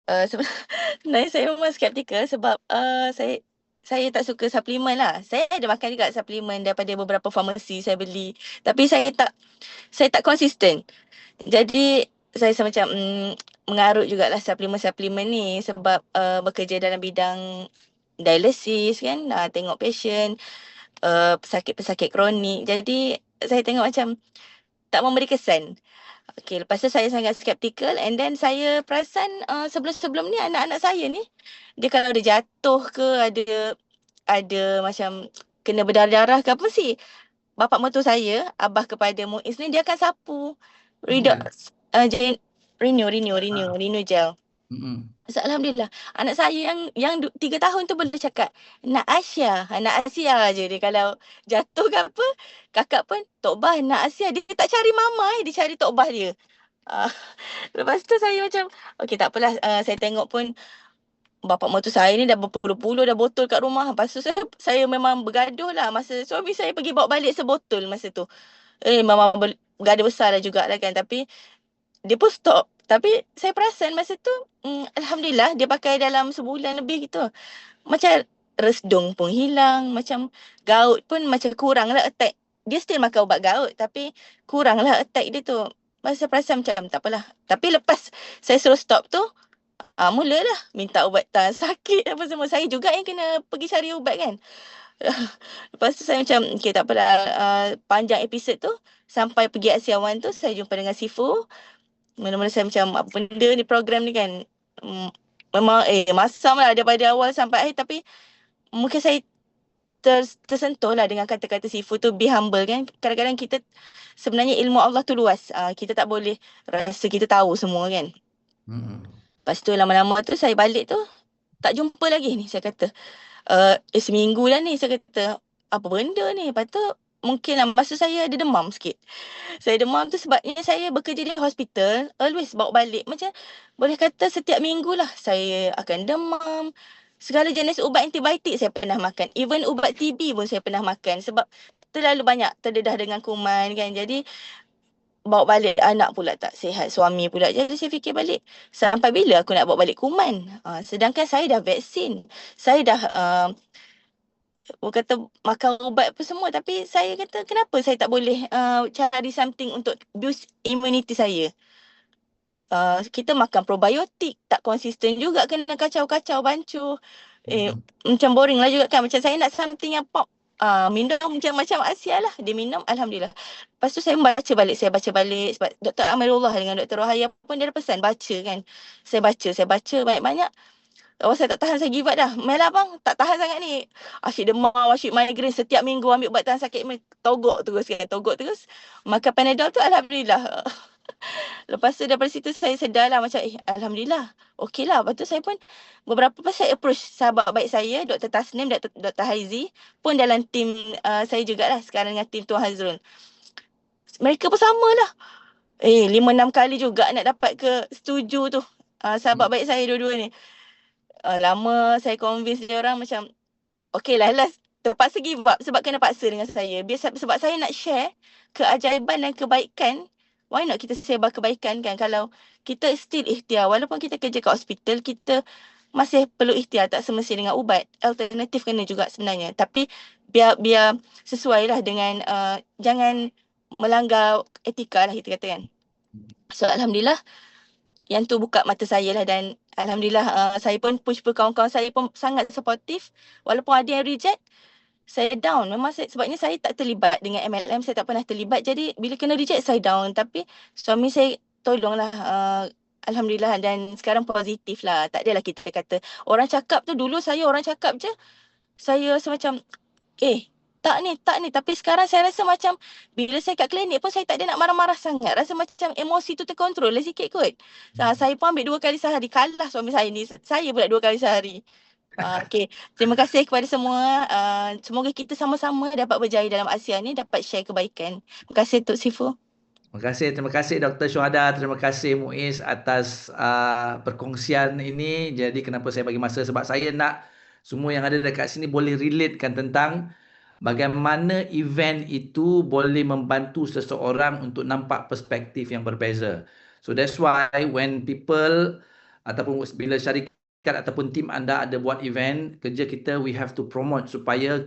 Sebenarnya saya memang skeptikal sebab saya tak suka suplemen lah. Saya ada makan juga suplemen daripada beberapa farmasi saya beli. Tapi saya tak konsisten. Jadi saya rasa macam mengarut jugalah suplemen-suplemen ni sebab bekerja dalam bidang dialisis kan, tengok pasien, pesakit-pesakit kronik. Jadi saya tengok macam tak memberi kesan. Okay, lepas tu saya sangat skeptikal and then saya perasan sebelum-sebelum ni anak-anak saya ni dia kalau ada jatuh ke ada macam kena berdarah-darah ke apa sih, bapak mertua saya, abah kepada Muiz ni dia akan sapu Oh, ya. redox renew gel. Mm-mm. So, Alhamdulillah. Anak saya yang 3 tahun tu boleh cakap, Nak Asia je dia kalau jatuh ke apa, kakak pun, Tok Bah, Nak Asia. Dia tak cari mama, dia cari Tok Bah dia. Ah, lepas tu saya macam, okey tak apalah, saya tengok pun bapak mertua saya ni dah berpuluh-puluh dah botol kat rumah. Lepas tu saya memang bergaduh lah masa suami saya pergi bawa balik sebotol masa tu. Memang bergaduh besar lah jugalah kan. Tapi dia pun stop. Tapi saya perasan masa tu, Alhamdulillah dia pakai dalam sebulan lebih gitu. Macam resdung pun hilang, macam gout pun macam kurang lah attack. Dia still makan ubat gout tapi kurang lah attack dia tu. Masa perasan macam tak apalah. Tapi lepas saya suruh stop tu, mulalah minta ubat tahan sakit apa semua. Saya juga yang kena pergi cari ubat kan. Lepas tu saya macam, okay tak apalah. Panjang episod tu, sampai pergi Asia One tu, saya jumpa dengan Sifu. Mula-mula saya macam, apa benda ni program ni kan. Hmm, Memang masam lah daripada awal sampai akhir. Tapi mungkin saya tersentuh lah dengan kata-kata Sifu tu, be humble kan. Kadang-kadang kita, sebenarnya ilmu Allah tu luas. Kita tak boleh rasa kita tahu semua kan. Mm-mm. Lepas tu lama-lama tu saya balik tu, tak jumpa lagi ni saya kata. Seminggu dah ni saya kata, apa benda ni? Lepas tu mungkin lah masa saya ada demam sikit. Saya demam tu sebabnya saya bekerja di hospital, always bawa balik. Macam boleh kata setiap minggu lah saya akan demam. Segala jenis ubat antibiotik saya pernah makan. Even ubat TB pun saya pernah makan sebab terlalu banyak terdedah dengan kuman kan. Jadi bawa balik anak pula tak sihat, suami pula. Jadi saya fikir balik, sampai bila aku nak bawa balik kuman? Sedangkan saya dah vaksin. Saya dah orang kata makan ubat apa semua, tapi saya kata kenapa saya tak boleh cari something untuk boost immunity saya. Kita makan probiotik tak konsisten juga, kena kacau-kacau bancuh. Mm-mm. Macam boring lah juga kan. Macam saya nak something yang pop. Minum macam Asia lah. Dia minum, Alhamdulillah. Lepas tu saya baca balik. Sebab Dr. Amirullah dengan Dr. Rohaya pun dia ada pesan baca kan. Saya baca banyak-banyak. Oh, saya tak tahan, saya give up dah. Melah bang, tak tahan sangat ni. Asyik demam, asyik migraine. Setiap minggu ambil ubat tahan sakit, togok terus kan. Togok terus. Makan Panadol tu Alhamdulillah. Lepas tu daripada situ saya sedar lah macam, Alhamdulillah. Okey lah. Lepas tu saya pun beberapa pas saya approach sahabat baik saya, Dr. Tasnim, Dr. Haizi. Pun dalam tim saya jugalah sekarang dengan tim Tuan Hazrul. Mereka pun sama lah. 5-6 kali juga nak dapat ke setuju tu. Sahabat baik saya dua-dua ni. Lama saya convince dia orang macam, okay lah, last terpaksa give up sebab kena paksa dengan saya. Sebab saya nak share keajaiban dan kebaikan. Why not kita sebar kebaikan kan? Kalau kita still ikhtiar, walaupun kita kerja kat hospital, kita masih perlu ikhtiar, tak semestinya dengan ubat. Alternatif kena juga sebenarnya. Tapi biar sesuai lah dengan, jangan melanggar etika lah kita kata kan. So Alhamdulillah, yang tu buka mata saya lah dan Alhamdulillah saya pun push kawan-kawan saya pun sangat supportive. Walaupun ada yang reject, saya down. Memang sebabnya saya tak terlibat dengan MLM, saya tak pernah terlibat. Jadi bila kena reject saya down. Tapi suami saya tolonglah, Alhamdulillah, dan sekarang positif lah. Tak adalah kita kata. Orang cakap tu dulu saya orang cakap je. Saya semacam, tak ni. Tapi sekarang saya rasa macam, bila saya kat klinik pun saya tak ada nak marah-marah sangat. Rasa macam emosi tu terkontrol lah sikit kot. Saya pun ambil 2 kali sehari. Kalah suami saya ni. Saya pula 2 kali sehari. Okay. Terima kasih kepada semua. Semoga kita sama-sama dapat berjaya dalam Asia ni, dapat share kebaikan. Terima kasih Tok Sifu. Terima kasih Dr. Syuhada, terima kasih Muiz atas perkongsian ini. Jadi kenapa saya bagi masa, sebab saya nak semua yang ada dekat sini boleh relatekan tentang bagaimana event itu boleh membantu seseorang untuk nampak perspektif yang berbeza. So that's why when people ataupun bila syarikat ataupun tim anda ada buat event, kerja kita we have to promote supaya